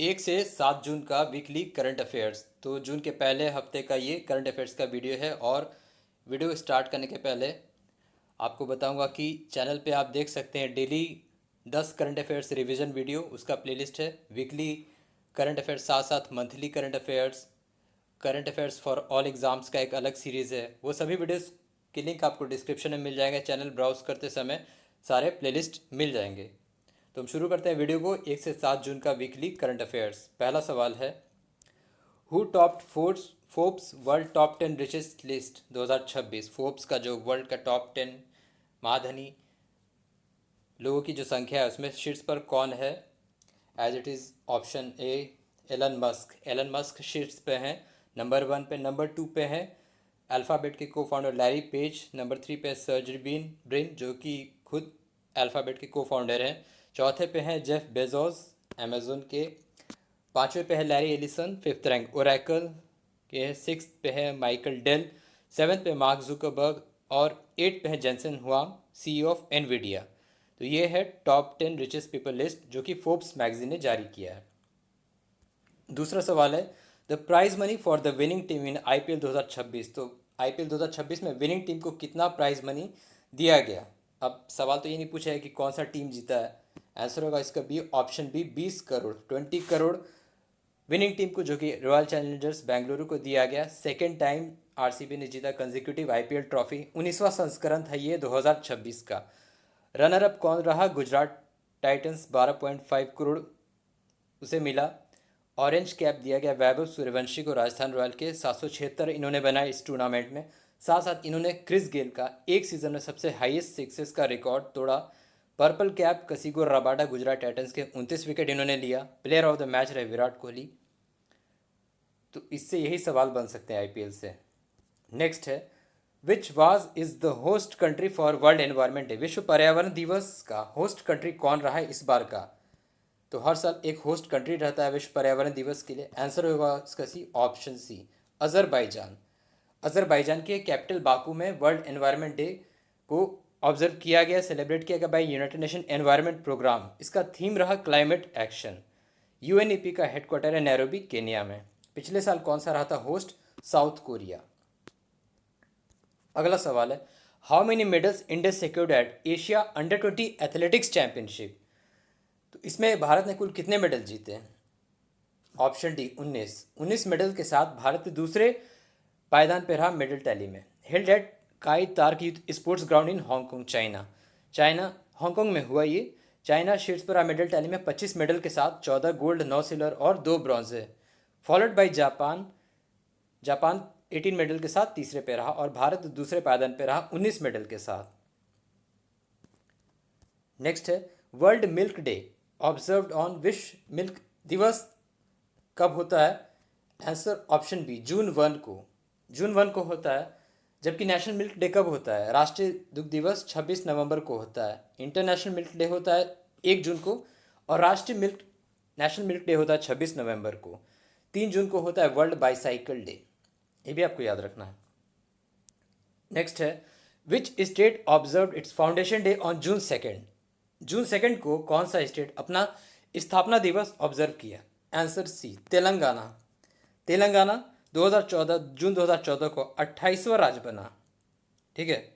1 से 7 जून का weekly current affairs. तो जून के पहले हफ्ते का ये करंट अफेयर्स का वीडियो है। और वीडियो स्टार्ट करने के पहले आपको बताऊंगा कि चैनल पे आप देख सकते हैं daily 10 current affairs revision video, उसका प्लेलिस्ट है। वीकली करंट अफेयर्स साथ साथ monthly current affairs for all exams का एक अलग सीरीज़ है। वो सभी वीडियोस के लिंक आपको डिस्क्रिप्शन में मिल जाएगा। चैनल ब्राउज करते समय सारे प्लेलिस्ट मिल जाएंगे। तो हम शुरू करते हैं वीडियो को। 1 से 7 जून का वीकली करंट अफेयर्स। पहला सवाल है, who topped Forbes world top 10 richest list 2026। Forbes का जो वर्ल्ड का टॉप 10 महाधनी लोगों की जो संख्या है उसमें शीर्ष पर कौन है? As it is option A Elon Musk. Elon Musk शीर्ष पे हैं, नंबर 1 पे। नंबर 2 पे है अल्फ़ाबेट के को फाउंडर लैरी पेज। नंबर 3 पे सर्जी ब्रिन जो कि खुद अल्फ़ाबेट के को फाउंडर हैं। चौथे पे हैं जेफ बेजोस अमेजोन के। पाँचवें पे है Larry Ellison, fifth rank Oracle के। सिक्स पे है माइकल डेल। सेवन्थ पे मार्क जुकरबर्ग। और एट पे है Jensen Huang, CEO of Nvidia. तो ये है टॉप 10 रिचेस्ट पीपल लिस्ट जो कि फोर्ब्स मैगजीन ने जारी किया है। दूसरा सवाल है, the prize money for the winning team in IPL 2026। तो आईपीएल 2026 में विनिंग टीम को कितना प्राइज मनी दिया गया? अब सवाल तो ये नहीं पूछा है कि कौन सा टीम जीता है। आंसर होगा इसका B, option B, 20 crore, 20 crore winning team को, जो कि रॉयल चैलेंजर्स बेंगलुरु को दिया गया। सेकेंड टाइम आरसीबी ने जीता कंजिक्यूटिव आईपीएल ट्रॉफी। 19वां संस्करण था ये 2026 का। रनर अप कौन रहा? गुजरात टाइटंस, 12.5 करोड़ उसे मिला। ऑरेंज कैप दिया गया वैभव सूर्यवंशी को, राजस्थान रॉयल के। 776 इन्होंने बनाए इस टूर्नामेंट में। साथ साथ इन्होंने क्रिस गेल का एक सीज़न में सबसे हाईएस्ट सिक्सेस का रिकॉर्ड तोड़ा। Purple cap Kagiso Rabada, Gujarat Titans के। 29 विकेट इन्होंने लिया। प्लेयर ऑफ द मैच रहे विराट कोहली। तो इससे यही सवाल बन सकते हैं आईपीएल से। नेक्स्ट है, which was is the host country for world environment day. विश्व पर्यावरण दिवस का होस्ट कंट्री कौन रहा है इस बार का? तो हर साल एक होस्ट कंट्री रहता है विश्व पर्यावरण दिवस के लिए। आंसर होगा इसका C, option C, Azerbaijan. Azerbaijan के कैपिटल बाकू में वर्ल्ड एनवायरनमेंट डे को ऑब्जर्व किया गया, सेलिब्रेट किया गया by United Nation Environment Programme. इसका थीम रहा क्लाइमेट एक्शन। यूएनईपी का हेडक्वार्टर है नैरोबी, केनिया में। पिछले साल कौन सा रहा था होस्ट? South Korea. अगला सवाल है, how many medals India secured at Asia under 20 athletics championship. तो इसमें भारत ने कुल कितने मेडल जीते हैं? ऑप्शन डी, 19 मेडल के साथ भारत दूसरे पायदान पर रहा मेडल टैली में। Held at Kai Tak youth sports ground in Hong Kong, China Hong Kong में हुआ ये। चाइना शीर्ष पर रहा मेडल टैली में 25 मेडल के साथ। 14 गोल्ड, 9 सिल्वर और 2 ब्रॉन्ज है। Followed by Japan. Japan 18 medal के साथ तीसरे पे रहा। और भारत दूसरे पायदान पे रहा 19 मेडल के साथ। नेक्स्ट है, world milk day observed on, विश्व मिल्क दिवस कब होता है? आंसर ऑप्शन बी, जून 1 को। जून 1 को होता है। जबकि नेशनल मिल्क डे कब होता है? राष्ट्रीय दुग्ध दिवस 26 नवंबर को होता है। इंटरनेशनल मिल्क डे होता है 1 जून को। और राष्ट्रीय नेशनल मिल्क डे होता है 26 नवंबर को। 3 जून को होता है वर्ल्ड बाईसाइकिल डे। ये भी आपको याद रखना है। नेक्स्ट है, which state observe it's foundation day on June 2 को कौन सा स्टेट अपना स्थापना दिवस ऑब्जर्व किया? Answer C, Telangana. Telangana 2014 June 2014 को 28वां राज्य बना। ठीक है।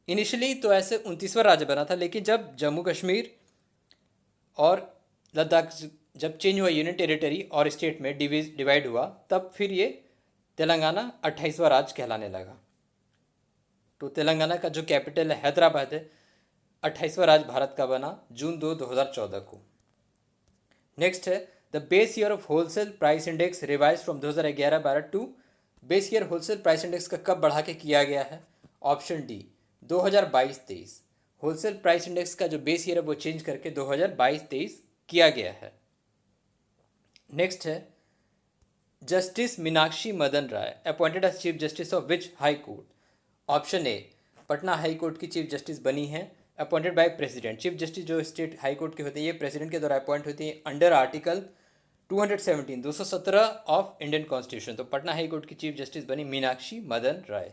इनिशियली तो ऐसे 29वां राज्य बना था, लेकिन जब जम्मू कश्मीर और लद्दाख जब चेंज हुआ यूनियन टेरिटरी और स्टेट में डिवाइड हुआ, तब फिर ये तेलंगाना 28वां राज्य कहलाने लगा। तो तेलंगाना का जो कैपिटल है हैदराबाद है। 28वां राज्य भारत का बना जून 2014 को। नेक्स्ट है, the base year of wholesale price index revise from 2011-12 to. Base year wholesale price index का कब बढ़ा के किया गया है? Option D, 2022-23। Wholesale price index का जो बेस ईयर है वो चेंज करके 2022-23 किया गया है। नेक्स्ट है, justice Meenakshi Madan Rai appointed as chief justice of which high court. Option A, Patna high court की चीफ जस्टिस बनी है, appointed by president. Chief justice जो स्टेट हाई कोर्ट के होते हैं ये प्रेसिडेंट के द्वारा अपॉइंट होती है under article 217 of Indian constitution. तो पटना हाई कोर्ट की चीफ जस्टिस बनी मीनाक्षी मदन राय।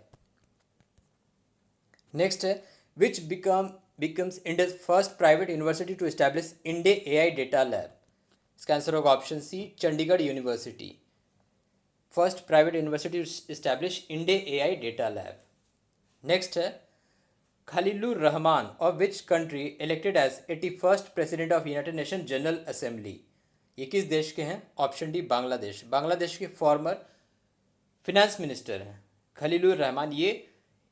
नेक्स्ट है, which becomes India's first private university to establish India AI data lab. इसका आंसर होगा option C, Chandigarh university. First private university establish India AI data lab. Next है, Khalilur Rahman of which country elected as 81st president of united nation general assembly. ये किस देश के हैं? Option D, Bangladesh. Bangladesh के farmer finance minister हैं खलीलुर रहमान। ये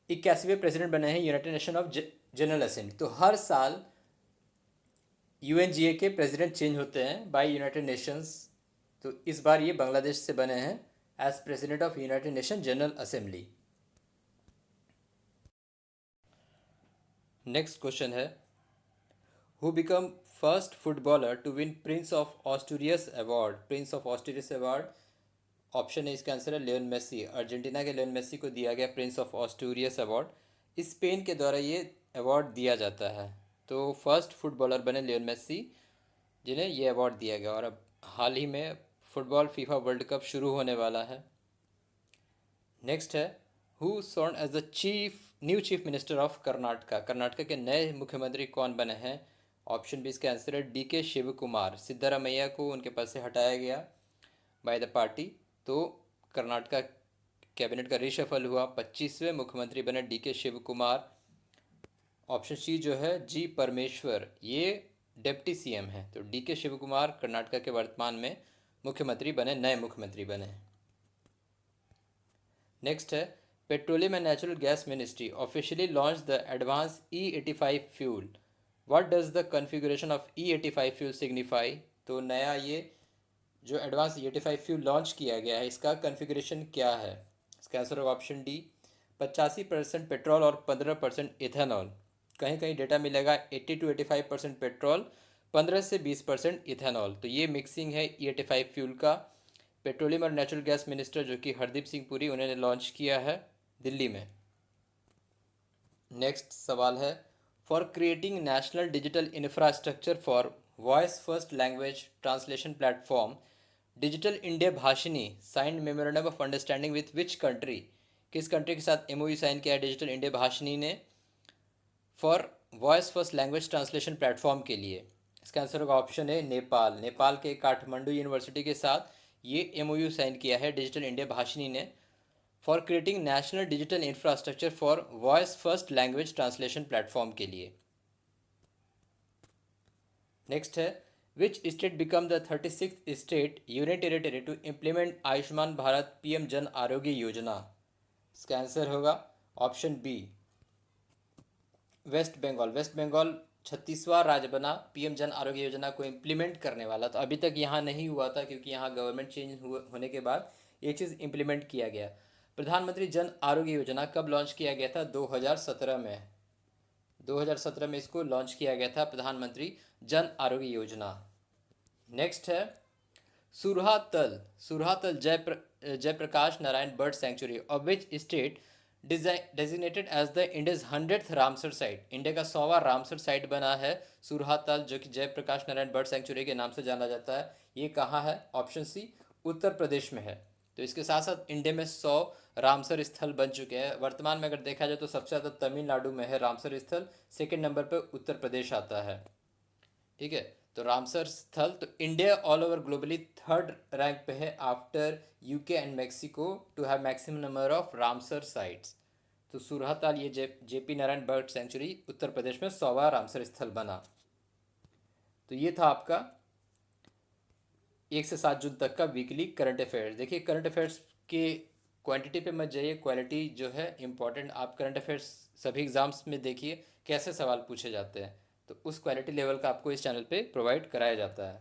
81वें प्रेसिडेंट बने हैं United nation of general assembly. तो हर साल यूएनजीए के प्रेसिडेंट चेंज होते हैं बाय यूनाइटेड नेशंस। तो इस बार ये बांग्लादेश से बने हैं as president of united nation general assembly. Next question है, who become first footballer to win prince of Asturias award. Prince of Asturias award, option है इसका आंसर है लियोन मेसी। अर्जेंटीना के लियोन मेसी को दिया गया prince of Asturias award. Spain के द्वारा ये अवार्ड दिया जाता है। तो फर्स्ट फुटबॉलर बने लियोन मेसी जिन्हें ये अवार्ड दिया गया। और अब हाल ही में फुटबॉल फीफा वर्ल्ड कप शुरू होने वाला है। नेक्स्ट है, who serve as the new chief minister of Karnataka. Karnataka के नए मुख्यमंत्री कौन बने हैं? ऑप्शन बी इसका आंसर है डी.के. शिव कुमार। सिद्धारमैया को उनके पद से हटाया गया बाय द पार्टी। तो कर्नाटका कैबिनेट का रिशफल हुआ, 25वें मुख्यमंत्री बने D K. Shiv Kumar. Option C जो है जी परमेश्वर, ये डिप्टी सीएम है। तो डी.के. शिव कुमार कर्नाटका के वर्तमान में मुख्यमंत्री बने, नए मुख्यमंत्री बने। नेक्स्ट है, petroleum and natural gas ministry officially launch the advance E85 fuel. What does the configuration of E85 fuel signify. तो नया ये जो एडवांस E85 फ्यूल लॉन्च किया गया है, इसका कॉन्फ़िगरेशन क्या है? इसका आंसर होगा ऑप्शन डी, 85% पेट्रोल और 15% इथेनॉल। कहीं कहीं डेटा मिलेगा 80 to 85% पेट्रोल, 15 से 20% इथेनॉल। तो ये मिक्सिंग है E85 फ्यूल का। पेट्रोलियम और नेचुरल गैस मिनिस्टर जो कि हरदीप सिंह पुरी, उन्होंने लॉन्च किया है दिल्ली में। नेक्स्ट सवाल है, for creating national digital infrastructure for voice first language translation platform digital India Bhashini signed memorandum of understanding with which country. किस कंट्री के साथ MOU साइन किया है डिजिटल इंडिया भाषिनी ने for voice first language translation platform के लिए? इसका answer होगा ऑप्शन है नेपाल। नेपाल के काठमांडू यूनिवर्सिटी के साथ ये MOU साइन किया है डिजिटल इंडिया भाषिनी ने for creating national digital infrastructure for voice first language translation platform के लिए। नेक्स्ट है, which state become the 36th state union territory to implement Ayushman Bharat PM Jan Arogya Yojana. इसका आंसर होगा option B, West Bengal. West Bengal 36वां राज्य बना PM जन आरोग्य योजना को इम्प्लीमेंट करने वाला। तो अभी तक यहाँ नहीं हुआ था क्योंकि यहाँ गवर्नमेंट चेंज होने के बाद ये चीज़ इम्प्लीमेंट किया गया। प्रधानमंत्री जन आरोग्य योजना कब लॉन्च किया गया था? 2017 में। 2017 में इसको लॉन्च किया गया था प्रधानमंत्री जन आरोग्य योजना। नेक्स्ट है, Surhatal. Surhatal Jayaprakash Narayan bird sanctuary of which state designated as the India's 100th Ramsar site. India का 100वां रामसर साइट बना है सुरहातल, जो कि जयप्रकाश नारायण बर्ड सेंचुरी के नाम से जाना जाता है। ये कहाँ है? ऑप्शन सी, उत्तर प्रदेश में है। तो इसके साथ साथ इंडिया में 100 रामसर स्थल बन चुके हैं। वर्तमान में अगर देखा जाए तो सबसे ज़्यादा तमिलनाडु में है रामसर स्थल, सेकेंड नंबर पर उत्तर प्रदेश आता है। ठीक है, तो रामसर स्थल तो India all over globally 3rd rank पे है after UK and Mexico to have maximum number of Ramsar sites. तो सुरहाताल ये JP Narayan bird sanctuary Uttar Pradesh में 100वां रामसर स्थल बना। तो ये था आपका 1 से 7 जून तक का वीकली करंट अफेयर्स। देखिए, करंट अफेयर्स के क्वांटिटी पे मत जाइए, क्वालिटी जो है इंपॉर्टेंट। आप करंट अफेयर्स सभी एग्जाम्स में देखिए कैसे सवाल पूछे जाते हैं, तो उस क्वालिटी लेवल का आपको इस चैनल पे प्रोवाइड कराया जाता है।